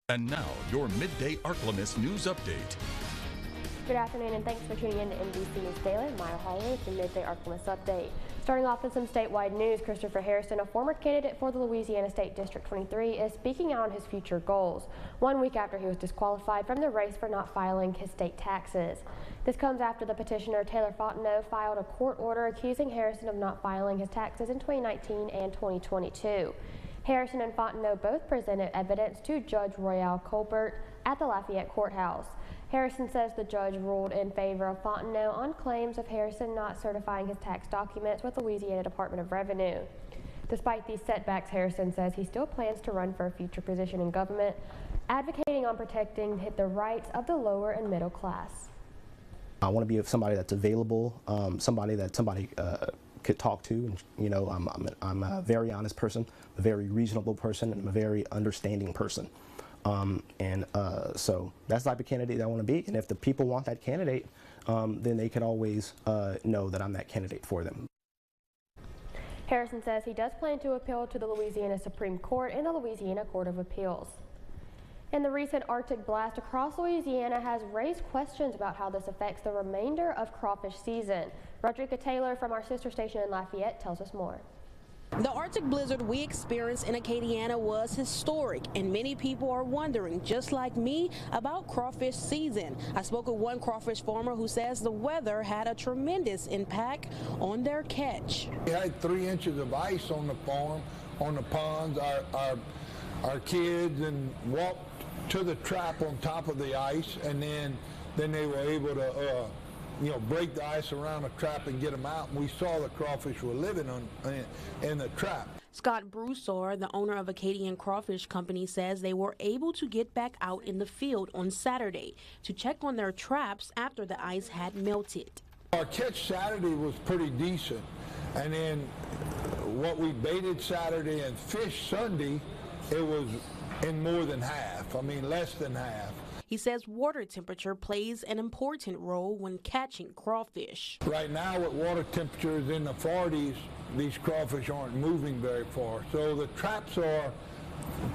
And now, your Midday Ark-La-Miss news update. Good afternoon, and thanks for tuning in to NBC News Daily. I'm Maya Holler with the Midday Ark-La-Miss update. Starting off with some statewide news, Christopher Harrison, a former candidate for the Louisiana State District 23, is speaking out on his future goals, 1 week after he was disqualified from the race for not filing his state taxes. This comes after the petitioner Taylor Fontenot filed a court order accusing Harrison of not filing his taxes in 2019 and 2022. Harrison and Fontenot both presented evidence to Judge Royale Colbert at the Lafayette Courthouse. Harrison says the judge ruled in favor of Fontenot on claims of Harrison not certifying his tax documents with the Louisiana Department of Revenue. Despite these setbacks, Harrison says he still plans to run for a future position in government, advocating on protecting the rights of the lower and middle class. I want to be somebody that's available, somebody could talk to. And, you know, I'm a very honest person, a very reasonable person, and I'm a very understanding person. So that's the type of candidate I want to be. And if the people want that candidate, then they can always know that I'm that candidate for them. Harrison says he does plan to appeal to the Louisiana Supreme Court and the Louisiana Court of Appeals. And the recent Arctic blast across Louisiana has raised questions about how this affects the remainder of crawfish season. Rodrika Taylor from our sister station in Lafayette tells us more. The Arctic blizzard we experienced in Acadiana was historic, and many people are wondering, just like me, about crawfish season. I spoke with one crawfish farmer who says the weather had a tremendous impact on their catch. We had 3 inches of ice on the farm, on the ponds. Our kids and walked to the trap on top of the ice, and then they were able to break the ice around the trap and get them out. And we saw the crawfish were living in the trap. Scott Broussard, the owner of Acadian Crawfish Company, says they were able to get back out in the field on Saturday to check on their traps after the ice had melted. Our catch Saturday was pretty decent, and then what we baited Saturday and fished Sunday, it was in more than half. I mean, less than half. He says water temperature plays an important role when catching crawfish. Right now, with water temperatures in the 40s, these crawfish aren't moving very far. So the traps are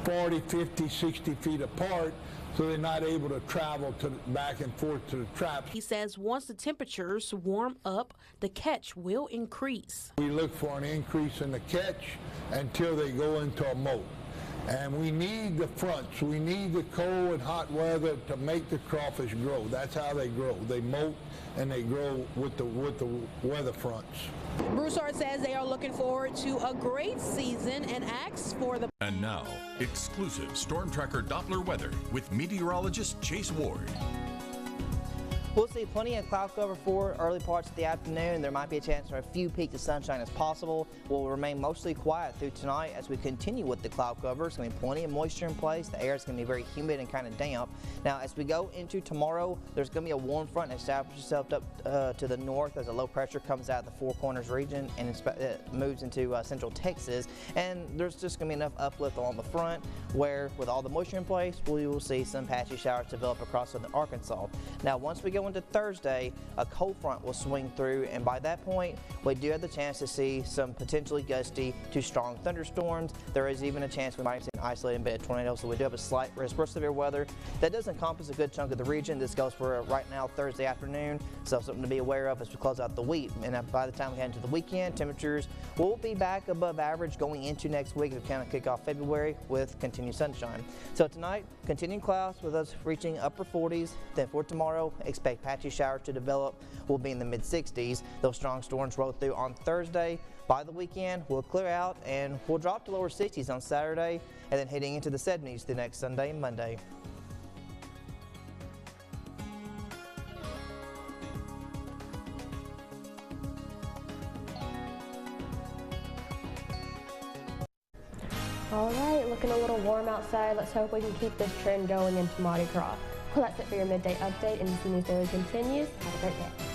40, 50, 60 feet apart, so they're not able to travel back and forth to the traps. He says once the temperatures warm up, the catch will increase. We look for an increase in the catch until they go into a molt. And we need the fronts. We need the cold and hot weather to make the crawfish grow. That's how they grow. They molt and they grow with the weather fronts. Broussard says they are looking forward to a great season and asks for the... And now, exclusive Storm Tracker Doppler weather with meteorologist Chase Ward. We'll see plenty of cloud cover for early parts of the afternoon. There might be a chance for a few peaks of sunshine as possible. We'll remain mostly quiet through tonight as we continue with the cloud cover. It's going to be plenty of moisture in place. The air is going to be very humid and kind of damp. Now, as we go into tomorrow, there's going to be a warm front that establishes itself up to the north as a low pressure comes out of the Four Corners region and it moves into central Texas. And there's just going to be enough uplift along the front where, with all the moisture in place, we will see some patchy showers develop across southern Arkansas. Now, once we go into Thursday, a cold front will swing through, and by that point, we do have the chance to see some potentially gusty to strong thunderstorms. There is even a chance we might see an isolated bit of tornadoes, so we do have a slight risk for severe weather. That does encompass a good chunk of the region. This goes for right now Thursday afternoon, so something to be aware of as we close out the week. And by the time we head into the weekend, temperatures will be back above average going into next week as we kind of kick off February with continued sunshine. So tonight, continuing clouds with us reaching upper 40s. Then for tomorrow, expect patchy showers to develop. We'll be in the mid-60s. Those strong storms roll through on Thursday. By the weekend, we'll clear out and we'll drop to lower 60s on Saturday and then heading into the 70s the next Sunday and Monday. All right, looking a little warm outside. Let's hope we can keep this trend going into Mardi Gras. Well, that's it for your midday update. NBC News Daily continues. Have a great day.